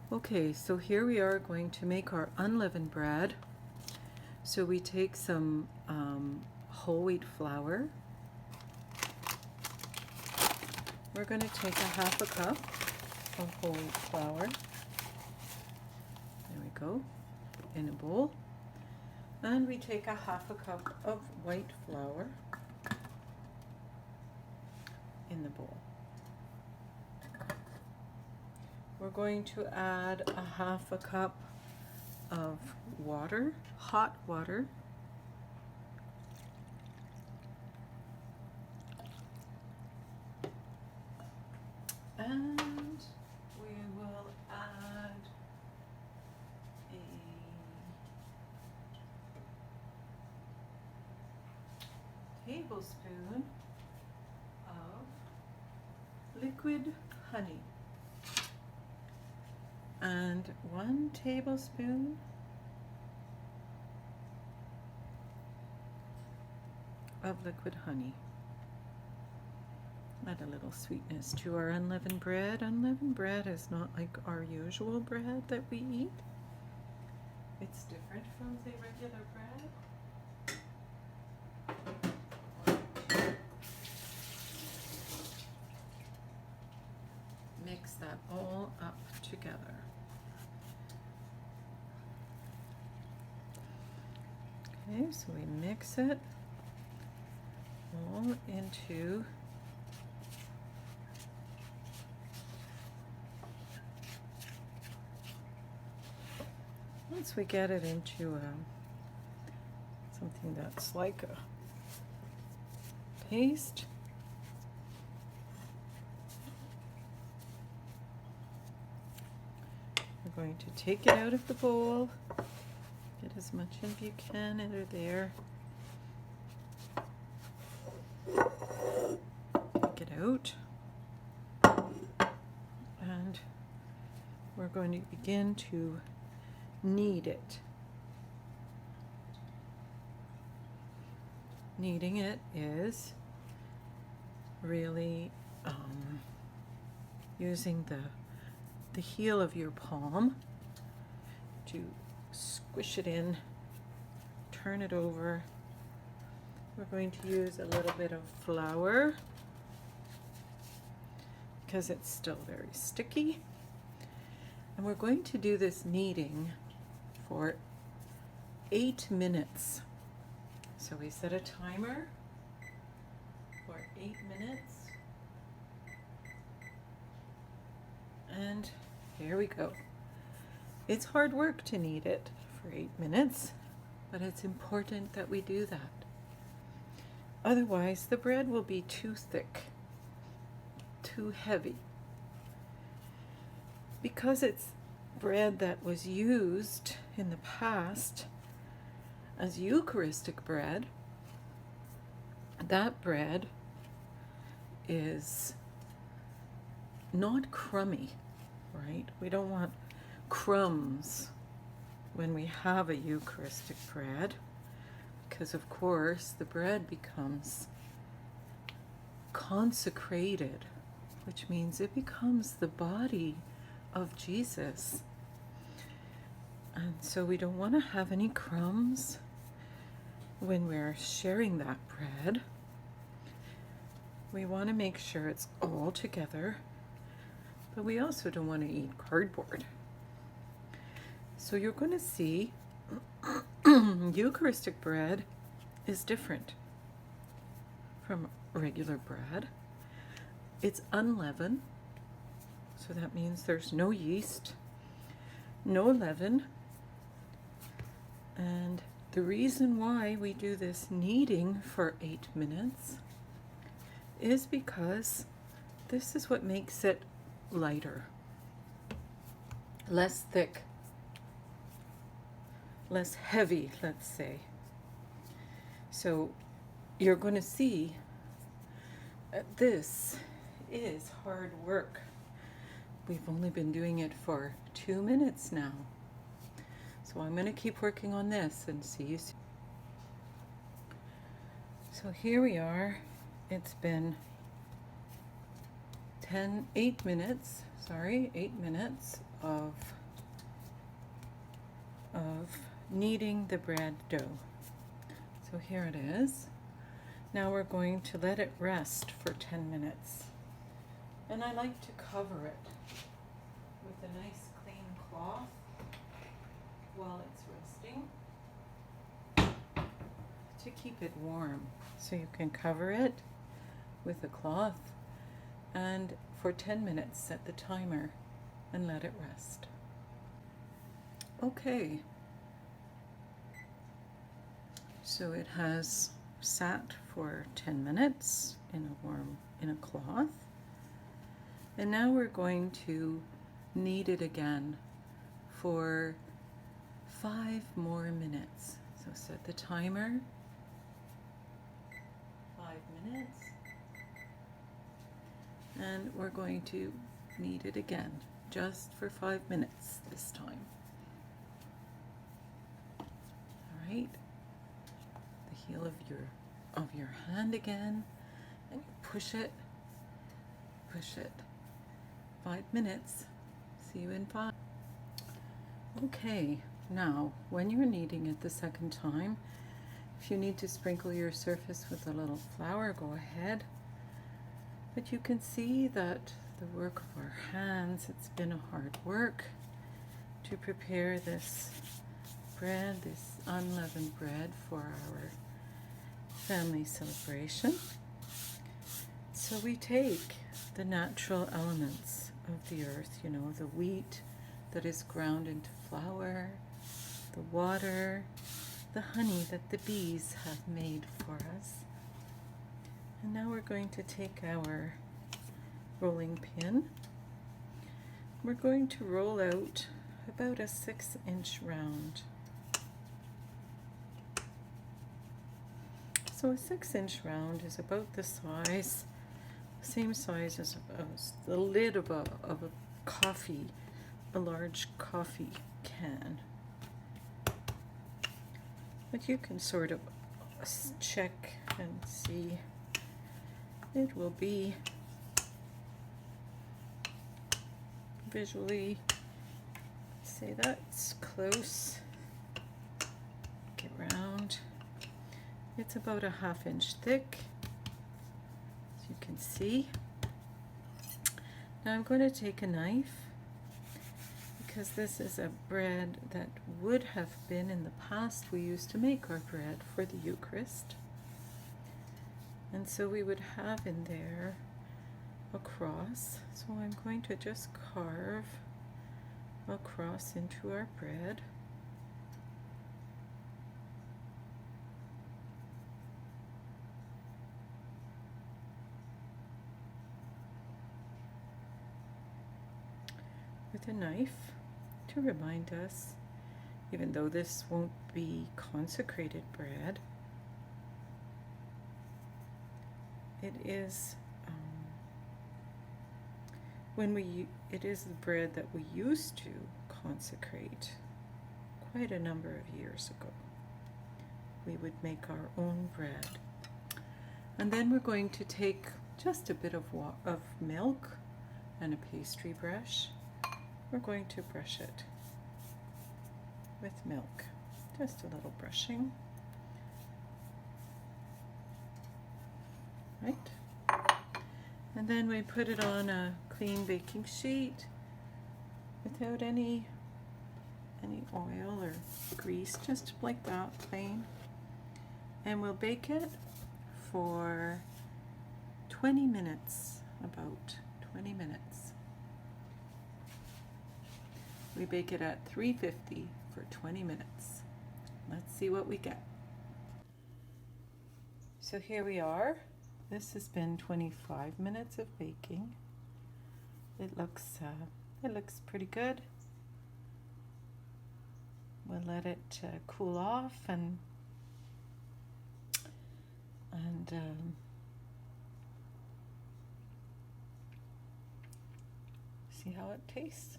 Okay, so here we are going to make our unleavened bread. So we take some whole wheat flour. We're going to take a half a cup of whole wheat flour. There we go, in a bowl. And we take a half a cup of white flour in the bowl. We're going to add a half a cup of water, hot water. And we will add a tablespoon of liquid honey. And 1 tablespoon of liquid honey. Add a little sweetness to our unleavened bread. Unleavened bread is not like our usual bread that we eat. It's different from the regular bread. Mix that all up together. Okay, so we mix it all into once we get it into something that's like a paste, we're going to take it out of the bowl. Get as much as you can out of there. Take it out. And we're going to begin to knead it. Kneading it is really using the heel of your palm to squish it in, turn it over. We're going to use a little bit of flour because it's still very sticky. And we're going to do this kneading for 8 minutes. So we set a timer for 8 minutes. And here we go. It's hard work to knead it for 8 minutes, but it's important that we do that. Otherwise, the bread will be too thick, too heavy. Because it's bread that was used in the past as Eucharistic bread, that bread is not crummy, right? We don't want crumbs when we have a Eucharistic bread, because of course the bread becomes consecrated, which means it becomes the body of Jesus. And so we don't want to have any crumbs when we're sharing that bread. We want to make sure it's all together, but we also don't want to eat cardboard. So you're going to see Eucharistic bread is different from regular bread. It's unleavened, so that means there's no yeast, no leaven. And the reason why we do this kneading for 8 minutes is because this is what makes it lighter, less thick, less heavy, let's say. So you're going to see this is hard work. We've only been doing it for 2 minutes now. So I'm going to keep working on this and see you soon. So here we are. It's been 8 minutes of of kneading the bread dough. So here it is. Now we're going to let it rest for 10 minutes. And I like to cover it with a nice clean cloth while it's resting to keep it warm. So you can cover it with a cloth and for 10 minutes set the timer and let it rest. Okay, so it has sat for 10 minutes in a cloth, and now we're going to knead it again for 5 more minutes. So set the timer, 5 minutes, and we're going to knead it again just for 5 minutes this time. All right, the heel of your hand again, and you push it. 5 minutes. See you in 5. Okay, now when you're kneading it the second time, if you need to sprinkle your surface with a little flour, go ahead. But you can see that the work of our hands, it's been a hard work to prepare this bread, this unleavened bread for our family celebration. So we take the natural elements of the earth, you know, the wheat that is ground into flour, the water, the honey that the bees have made for us. And now we're going to take our rolling pin. We're going to roll out about a 6-inch round. So a 6-inch round is about the size, same size as the lid of a large coffee can. But you can sort of check and see. It will be visually, say that's close. Get round. It's about a 1/2 inch thick, as you can see. Now I'm going to take a knife, because this is a bread that would have been in the past. We used to make our bread for the Eucharist. And so we would have in there a cross. So I'm going to just carve a cross into our bread. With a knife to remind us, even though this won't be consecrated bread, it is it is the bread that we used to consecrate quite a number of years ago. We would make our own bread, and then we're going to take just a bit of milk and a pastry brush. We're going to brush it with milk, just a little brushing. Right? And then we put it on a clean baking sheet without any oil or grease, just like that, plain. And we'll bake it for 20 minutes, about 20 minutes. We bake it at 350 for 20 minutes. Let's see what we get. So here we are. This has been 25 minutes of baking. It looks pretty good. We'll let it cool off and see how it tastes.